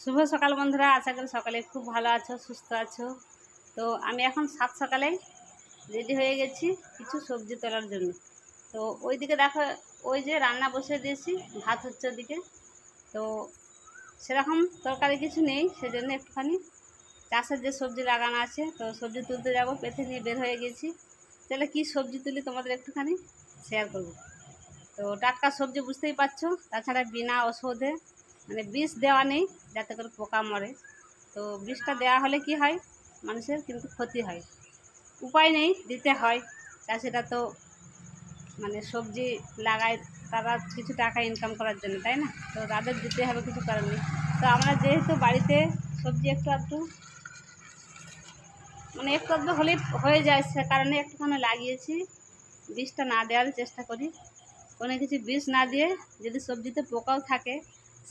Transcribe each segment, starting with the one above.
শুভ সকাল বন্ধুরা, আশা করি সকালে খুব ভালো আছো, সুস্থ আছো। তো আমি এখন সাত সকালে রেডি হয়ে গেছি কিছু সবজি তোলার জন্য। তো ওইদিকে দেখো, ওই যে রান্না বসিয়ে দিয়েছি, ভাত হচ্ছে ওদিকে। তো সেরকম তরকারি কিছু নেই, সেজন্য একটুখানি চাষের যে সবজি লাগানো আছে, তো সবজি তুলতে যাব, পেতে নিয়ে বের হয়ে গেছি। তাহলে কি সবজি তুলি তোমাদের একটুখানি শেয়ার করব। তো টাটকা সবজি বুঝতেই পারছো, তাছাড়া বিনা ওষুধে মানে বিষ দেওয়া নেই যাতে করে পোকা মরে। তো বিষটা দেওয়া হলে কি হয়, মানুষের কিন্তু ক্ষতি হয়, উপায় নেই, দিতে হয়। চাষিরা তো মানে সবজি লাগায় তারা কিছু টাকা ইনকাম করার জন্য, তাই না? তো তাদের দিতে হবে, কিছু করার নেই। তো আমরা যেহেতু বাড়িতে সবজি একটু আধটু মানে একটু আধটু হলে হয়ে যায়, সে কারণে একটুখানি লাগিয়েছি। বিষটা না দেওয়ার চেষ্টা করি, কোনো কিছু বিষ না দিয়ে। যদি সবজিতে পোকাও থাকে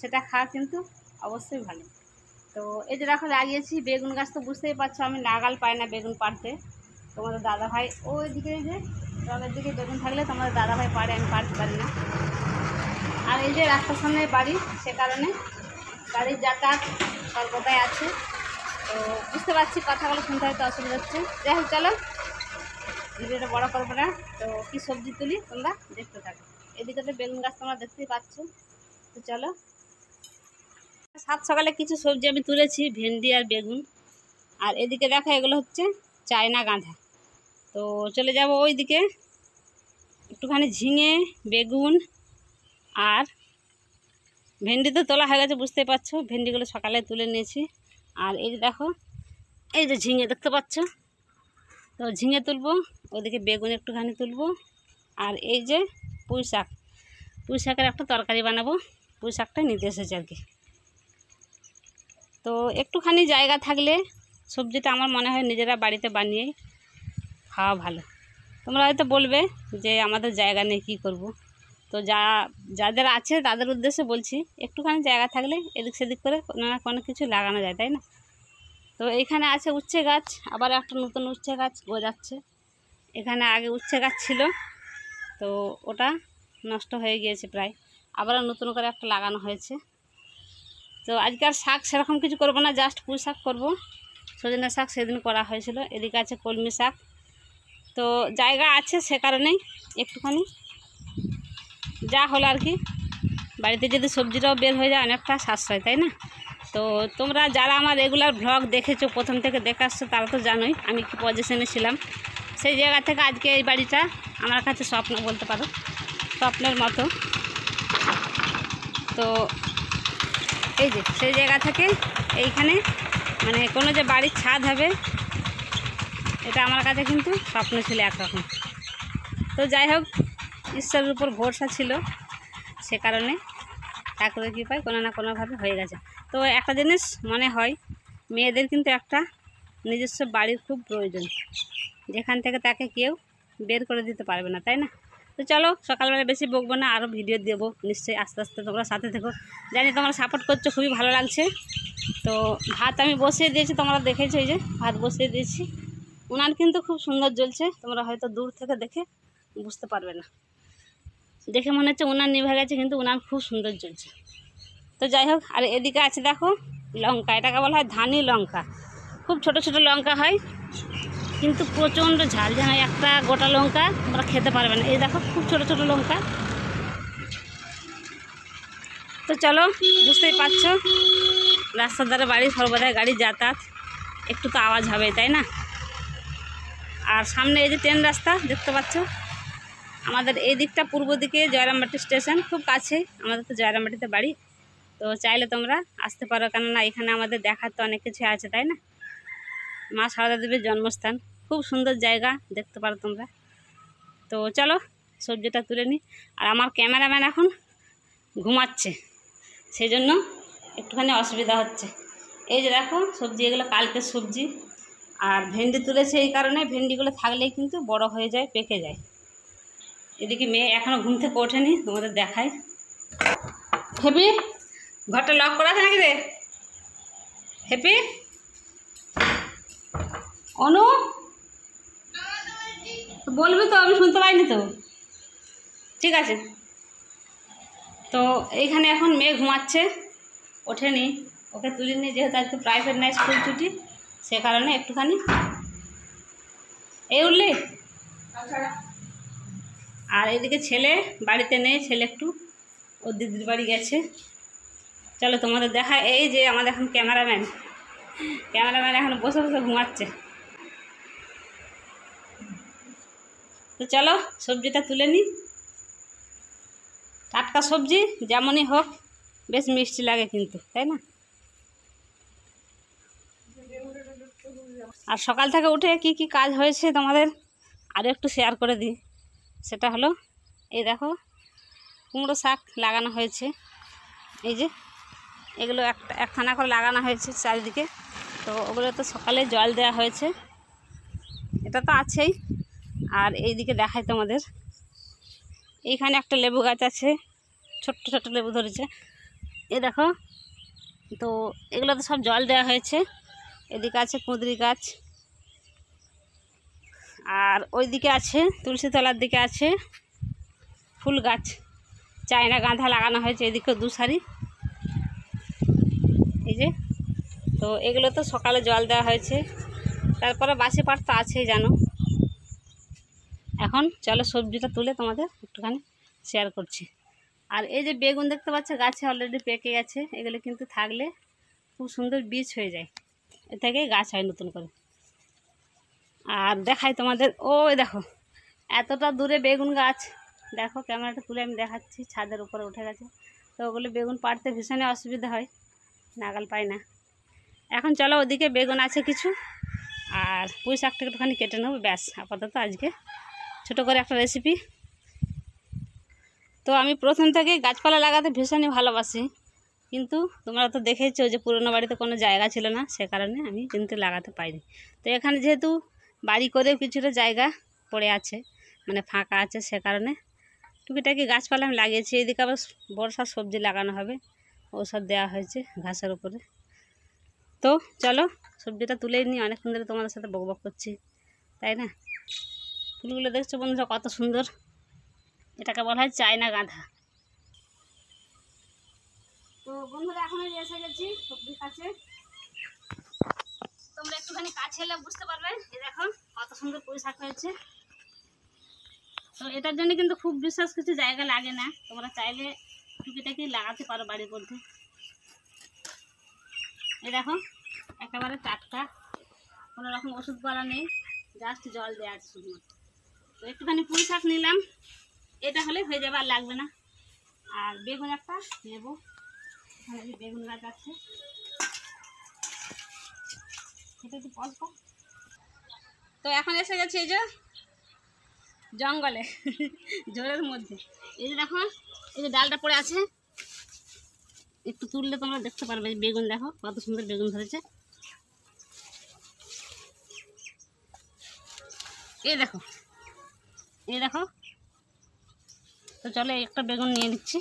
সেটা খাওয়া কিন্তু অবশ্যই ভালো। তো এই যে দেখো লাগিয়েছি বেগুন গাছ, তো বুঝতেই পারছো আমি নাগাল পাই না বেগুন পাড়তে। তোমাদের দাদাভাই ওই দিকে, এই যে জলের দিকে বেগুন থাকলে তোমাদের দাদাভাই পাড়ে, আমি পারতে পারি না। আর এই যে রাস্তার সামনে বাড়ি, সে কারণে গাড়ির যাতায়াত সর্বদাই আছে। তো বুঝতে পারছি কথাগুলো শুনতে হয়তো অসুবিধা হচ্ছে। যাই হোক, চলো ভিডিওটা বড় করবো না। তো কী সবজি তুলি তোমরা দেখতে থাকো। এদিকে তো বেগুন গাছ তোমরা দেখতেই পাচ্ছ। তো চলো, সাত সকালে কিছু সবজি আমি তুলেছি, ভেন্ডি আর বেগুন। আর এদিকে দেখো এগুলো হচ্ছে চায়না গাঁধা। তো চলে যাব ওই দিকে, একটুখানি ঝিঙে, বেগুন আর ভেন্ডি তো তোলা হয়ে গেছে, বুঝতেই পারছো। ভেন্ডিগুলো সকালে তুলে নিয়েছি। আর এই যে দেখো, এই যে ঝিঙে দেখতে পাচ্ছ, তো ঝিঙে তুলবো। ওইদিকে বেগুন একটুখানি তুলবো। আর এই যে পুঁই শাক, পুঁই শাকের একটা তরকারি বানাবো। পুঁই শাকটা নিতে এসেছে আর কি। তো একটুখানি জায়গা থাকলে সবজিটা আমার মনে হয় নিজেরা বাড়িতে বানিয়ে খাওয়া ভালো। তোমরা হয়তো বলবে যে আমাদের জায়গা নেই, কী করব। তো যাদের আছে তাদের উদ্দেশ্যে বলছি, একটুখানি জায়গা থাকলে এদিক সেদিক করে কোনো না কোনো কিছু লাগানো যায়, তাই না? তো এইখানে আছে উচ্ছে গাছ, আবার একটা নতুন উচ্ছে গাছ গজাচ্ছে। এখানে আগে উচ্ছে গাছ ছিল, তো ওটা নষ্ট হয়ে গিয়েছে প্রায়, আবার নতুন করে একটা লাগানো হয়েছে। তো আজকে আর শাক সেরকম কিছু করবো না, জাস্ট পুঁই শাক করবো। সজনে শাক সেদিন করা হয়েছিল। এদিকে আছে কলমি শাক। তো জায়গা আছে, সে কারণেই একটুখানি যা হলো আর কি। বাড়িতে যদি সবজিটাও বের হয়ে যায় অনেকটা সাশ্রয়, তাই না? তো তোমরা যারা আমার রেগুলার ভ্লগ দেখেছো, প্রথম থেকে দেখে আসছো, তারা তো জানোই আমি কি পজিশনে ছিলাম। সেই জায়গা থেকে আজকে এই বাড়িটা আমার কাছে স্বপ্ন বলতে পারো, স্বপ্নের মতো। তো এই যে সেই জায়গা থেকে এইখানে মানে কোনো যে বাড়ির ছাদ হবে, এটা আমার কাছে কিন্তু স্বপ্ন ছিল একরকম। তো যাই হোক, ঈশ্বরের উপর ভরসা ছিল, সে কারণে ঠাকুরের কৃপায় কোনো না কোনোভাবে হয়ে গেছে। তো একটা জিনিস মনে হয়, মেয়েদের কিন্তু একটা নিজস্ব বাড়ির খুব প্রয়োজন, যেখান থেকে তাকে কেউ বের করে দিতে পারবে না, তাই না? তো চলো, সকালবেলা বেশি বকবো না, আরও ভিডিও দেবো নিশ্চয়ই, আস্তে আস্তে তোমরা সাথে থেকো। জানি তোমরা সাপোর্ট করছো, খুবই ভালো লাগছে। তো ভাত আমি বসিয়ে দিয়েছি, তোমরা দেখেছো, এই যে ভাত বসিয়ে দিয়েছি। উনান কিন্তু খুব সুন্দর জ্বলছে, তোমরা হয়তো দূর থেকে দেখে বুঝতে পারবে না, দেখে মনে হচ্ছে উনান নিভে গেছে, কিন্তু উনান খুব সুন্দর জ্বলছে। তো যাই হোক, আর এদিকে আছে দেখো লঙ্কা, এটাকে বলা হয় ধানি লঙ্কা। খুব ছোট ছোট লঙ্কা হয়, কিন্তু প্রচণ্ড ঝাল, যেন একটা গোটা লঙ্কা তোমরা খেতে পারবে না। এই দেখো খুব ছোট ছোট লঙ্কা। তো চলো, বুঝতেই পারছো রাস্তার ধারে বাড়ি, সর্বদাই গাড়ির যাতায়াত, একটু তো আওয়াজ হবে, তাই না? আর সামনে এই যে ট্রেন রাস্তা দেখতে পাচ্ছ। আমাদের এই দিকটা পূর্ব দিকে জয়রামবাটি স্টেশন, খুব কাছে আমাদের তো জয়রামবাটিতে বাড়ি। তো চাইলে তোমরা আসতে পারো, কেননা এখানে আমাদের দেখার তো অনেক কিছু আছে, তাই না? মা সারদা দেবীর জন্মস্থান, খুব সুন্দর জায়গা, দেখতে পারো তোমরা। তো চলো সবজিটা তুলে নিই। আর আমার ক্যামেরাম্যান এখন ঘুমাচ্ছে, সেই জন্য একটুখানি অসুবিধা হচ্ছে। এই যে দেখো সবজি, এগুলো কালকের সবজি। আর ভেন্ডি তুলেছে এই কারণে, ভেন্ডিগুলো থাকলেই কিন্তু বড় হয়ে যায়, পেকে যায়। এদিকে মেয়ে এখনও ঘুম থেকে ওঠেনি, তোমাদের দেখাই। হেপি, ঘরটা লক করা আছে নাকি রে? হেপি, অনু বলবি তো, আমি শুনতে পাইনি তো। ঠিক আছে। তো এইখানে এখন মেয়ে ঘুমাচ্ছে, ওঠেনি, ওকে তুলিনি, যেহেতু আজকে প্রাইভেট নাই, স্কুল ছুটি, সে কারণে একটুখানি এই উঠলি। আর এদিকে ছেলে বাড়িতে নেই, ছেলে একটু ওর দিদির বাড়ি গেছে। চলো তোমাদের দেখা, এই যে আমাদের এখন ক্যামেরাম্যান এখন বসে বসে ঘুমাচ্ছে। তো চলো সবজিটা তুলে নিই। টাটকা সবজি যেমনই হোক বেশ মিষ্টি লাগে কিন্তু, তাই না? আর সকাল থেকে উঠে কি কি কাজ হয়েছে তোমাদের আরও একটু শেয়ার করে দিই। সেটা হলো, এই দেখো কুমড়ো শাক লাগানো হয়েছে, এই যে এগুলো একখানা করে লাগানো হয়েছে চারিদিকে। তো ওগুলো তো সকালে জল দেওয়া হয়েছে, এটা তো আছেই। আর এইদিকে দেখাই তোমাদের, এইখানে একটা লেবু গাছ আছে, ছোট্ট ছোট্ট লেবু ধরেছে, এই দেখো। তো এগুলো তো সব জল দেওয়া হয়েছে। এদিকে আছে কুঁদরি গাছ, আর ওইদিকে আছে তুলসী তলার দিকে আছে ফুল গাছ, চায়না গাঁদা লাগানো হয়েছে, এদিকে 2 সারি, এই যে। তো এগুলো তো সকালে জল দেওয়া হয়েছে, তারপরে বাসি পাট তো আছেই জানো। এখন চলো সবজিটা তুলে তোমাদের একটুখানি শেয়ার করছি। আর এই যে বেগুন দেখতে পাচ্ছ গাছে অলরেডি পেকে গেছে, এগুলো কিন্তু থাকলে খুব সুন্দর বীজ হয়ে যায়, এ থেকেই গাছ হয় নতুন করে। আর দেখাই তোমাদের, ওই দেখো এতটা দূরে বেগুন গাছ, দেখো ক্যামেরাটা তুলে আমি দেখাচ্ছি, ছাদের উপরে উঠে গেছে। তো ওগুলো বেগুন পাড়তে ভীষণই অসুবিধা হয়, নাগাল পাই না। এখন চলো ওদিকে বেগুন আছে কিছু, আর পুঁই শাকটা একটুখানি কেটে নেবো, ব্যাস। আপাতত আজকে ছোটো করে একটা রেসিপি। তো আমি প্রথম থেকেই গাছপালা লাগাতে ভীষণই ভালোবাসি, কিন্তু তোমরা তো দেখেইছো যে পুরনো বাড়িতে কোনো জায়গা ছিল না, সে কারণে আমি কিন্তু লাগাতে পারিনি। তো এখানে যেহেতু বাড়ি করেও কিছুটা জায়গা পড়ে আছে, মানে ফাঁকা আছে, সে কারণে টুকিটাকি গাছপালা আমি লাগিয়েছি। এদিকে আবার বর্ষার সবজি লাগানো হবে, ওষুধ দেওয়া হয়েছে ঘাসের উপরে। তো চলো সবজিটা তুলে নিই, অনেকক্ষণ ধরে তোমাদের সাথে বকবক করছি, তাই না? ফুলগুলো দেখছো বন্ধুরা কত সুন্দর, এটাকে বলা হয় চায়না গাঁদা। তো বন্ধুরা এখন এসে গেছি সবজির কাছে, তোমরা একটুখানি কাছে এলে বুঝতে পারবে। এই দেখো কত সুন্দর পুঁই শাক হয়েছে। তো এটার জন্য কিন্তু খুব বিশেষ কিছু জায়গা লাগে না, তোমরা চাইলে টুকিটাকি লাগাতে পারো বাড়ির মধ্যে। এই দেখো একেবারে টাটকা, কোনো রকম ওষুধ করা নেই, জাস্ট জল দেওয়া আছে শুধুমাত্র। তো একটুখানি পুঁই শাক নিলাম, এটা হলে হয়ে যাবে, আর লাগবে না। আর বেগুন একটা নেবো, এখানে বেগুন গাছ আছে, এটা একটু অল্প। তো এখন এসে গেছে এই যে জঙ্গলে জলের মধ্যে, এই যে দেখো এই যে ডালটা পড়ে আছে, একটু তুললে তোমরা দেখতে পারবে। বেগুন দেখো কত সুন্দর বেগুন ধরেছে, এই দেখো এই দেখো। তো চলো একটা বেগুন নিয়ে নিচ্ছি,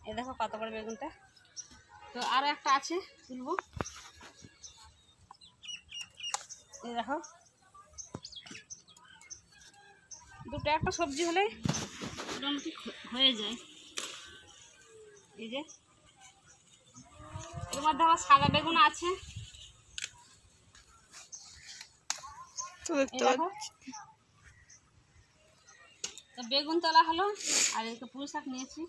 এই দেখো কত বড় বেগুনটা। তো আরও একটা আছে তুলবো, এই দেখো। দুটো একটা সবজি হলে মোটামুটি হয়ে যায়। এই যে এর মধ্যে আবার সাদা বেগুন আছে, তো বেগুন তোলা হলো। আর এই তো পুঁই শাক নিয়েছি,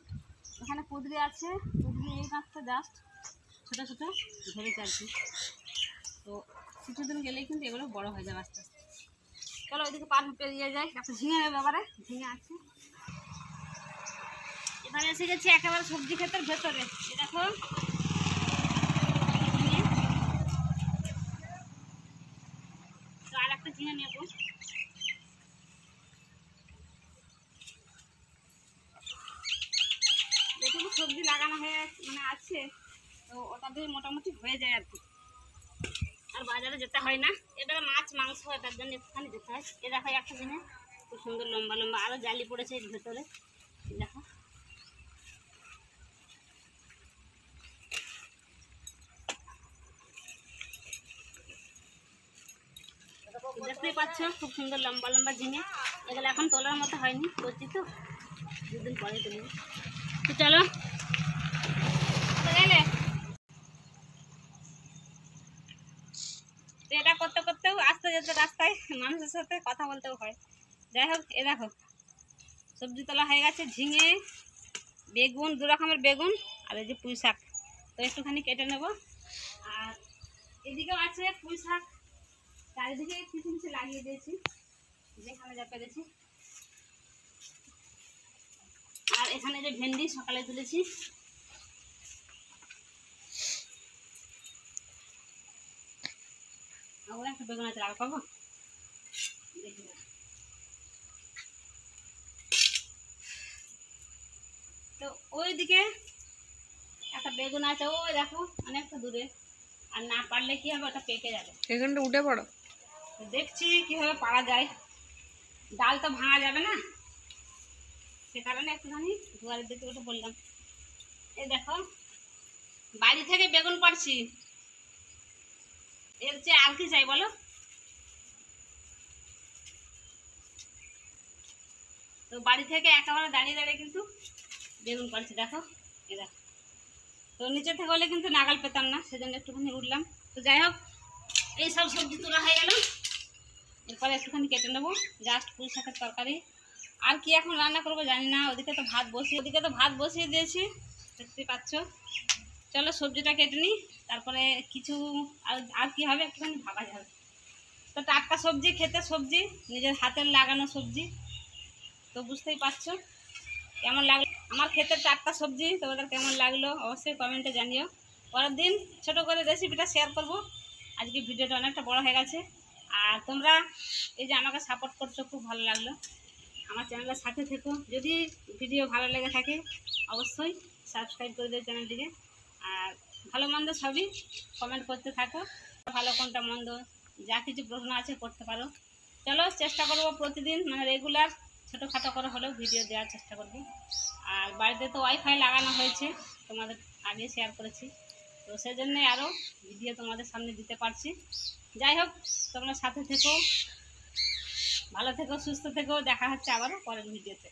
এখানে কুঁদরি আছে, কুঁদরি এই গাছটা জাস্ট ছোটো ছোটো ধরেছে আর কি। তো কিছুদিন গেলেই কিন্তু এগুলো বড় হয়ে যাবে আস্তে আস্তে। চলো ওইদিকে পার পেরিয়ে যায়, একটা ঝিঙে নেবে, ব্যাপারে ঝিঙে আছে। এখানে এসে গেছি একেবারে সবজি ক্ষেতের ভেতরে, এ দেখো আর একটা ঝিঙে নেবো। যেটুকু সবজি লাগানো হয়ে মানে আছে, তো ওটা দিয়ে মোটামুটি হয়ে যায় আর কি, আর বাজারে যেতে হয় না। এবারে মাছ মাংস হয়, তার জন্য একটুখানি যেতে হয়। এ দেখো একটা ঝিঙে খুব সুন্দর লম্বা লম্বা, আরও জালি পড়েছে এর ভেতরে, দেখো। দেখতেই পাচ্ছ খুব সুন্দর লম্বা লম্বা ঝিঙে, এগুলো এখন তোলার মতো হয়নি, করছি তো 2 দিন পরে তুলব। তো চলো গেলে এটা করতে করতেও আসতে যেতে রাস্তায় মানুষের সাথে কথা বলতেও হয়। যাই হোক, এ দেখো সবজি তোলা হয়ে গেছে, ঝিঙে, বেগুন, 2 রকমের বেগুন, আর এই যে পুঁই শাক। তো একটুখানি কেটে নেব। আর এদিকেও আছে পুঁই শাক, চারিদিকে কিছু কিছু লাগিয়ে দিয়েছি যেখানে যা পেরেছি। আর এখানে যে ভেন্ডি সকালে তুলেছি, ওরা একটা বেগুন আছে, আর পাবো দেখি না। তো ওইদিকে একটা বেগুন আছে, ওই দেখো অনেকটা দূরে, আর না পারলে কি হবে, ওটা পেকে যাবে। এখানটা উঠে পড়ো। দেখছি কিভাবে পারা যায়, ডাল তো ভাঙা যাবে না, সে কারণে একটুখানি দুয়ারের দিকে উঠে বললাম। এই দেখো বাড়ি থেকে বেগুন পাড়ছি, এর চেয়ে আর কি চাই বলো। তো বাড়ি থেকে একেবারে দাঁড়িয়ে দাঁড়িয়ে কিন্তু বেগুন পাড়ছি, দেখো এ দেখো। তো নিচে থেকে হলে কিন্তু নাগাল পেতাম না, সেজন্য একটুখানি উঠলাম। তো যাই হোক, এই সব সবজি তোলা হয়ে গেল, এরপরে একটুখানি কেটে নেবো জাস্ট পুঁই শাকের তরকারি। আর কি এখন রান্না করবো জানি না। ওদিকে তো ভাত বসিয়ে দিয়েছি, দেখতেই পাচ্ছ। চলো সবজিটা কেটে নিই, তারপরে কিছু আর কি হবে একটুখানি ভাবা যাবে। তো টাটকা সবজি, খেতে সবজি, নিজের হাতের লাগানো সবজি, তো বুঝতেই পারছো কেমন লাগলো আমার খেতে টাটকা সবজি। তোমাদের কেমন লাগলো অবশ্যই কমেন্টে জানিও। পরের দিন ছোটো করে রেসিপিটা শেয়ার করব। আজকে ভিডিওটা অনেকটা বড় হয়ে গেছে, আর তোমরা এই যে আমাকে সাপোর্ট করছো, খুব ভালো লাগলো। আমার চ্যানেলের সাথে থেকো, যদি ভিডিও ভালো লেগে থাকে অবশ্যই সাবস্ক্রাইব করে দিও চ্যানেলটিকে। আর ভালো মন্দ সবই কমেন্ট করতে থাকো, ভালো কোনটা মন্দ যা কিছু প্রশ্ন আছে করতে পারো। চলো চেষ্টা করবো প্রতিদিন, মানে রেগুলার ছোটোখাটো করে হলেও ভিডিও দেওয়ার চেষ্টা করব। আর বাড়িতে তো ওয়াইফাই লাগানো হয়েছে, তোমাদের আগে শেয়ার করেছি, তো সেজন্যে আরও ভিডিও তোমাদের সামনে দিতে পারছি। যাই হোক, তোমরা সাথে থেকো, ভালো থেকো, সুস্থ থেকো, দেখা হচ্ছে আবারও পরের ভিডিওতে।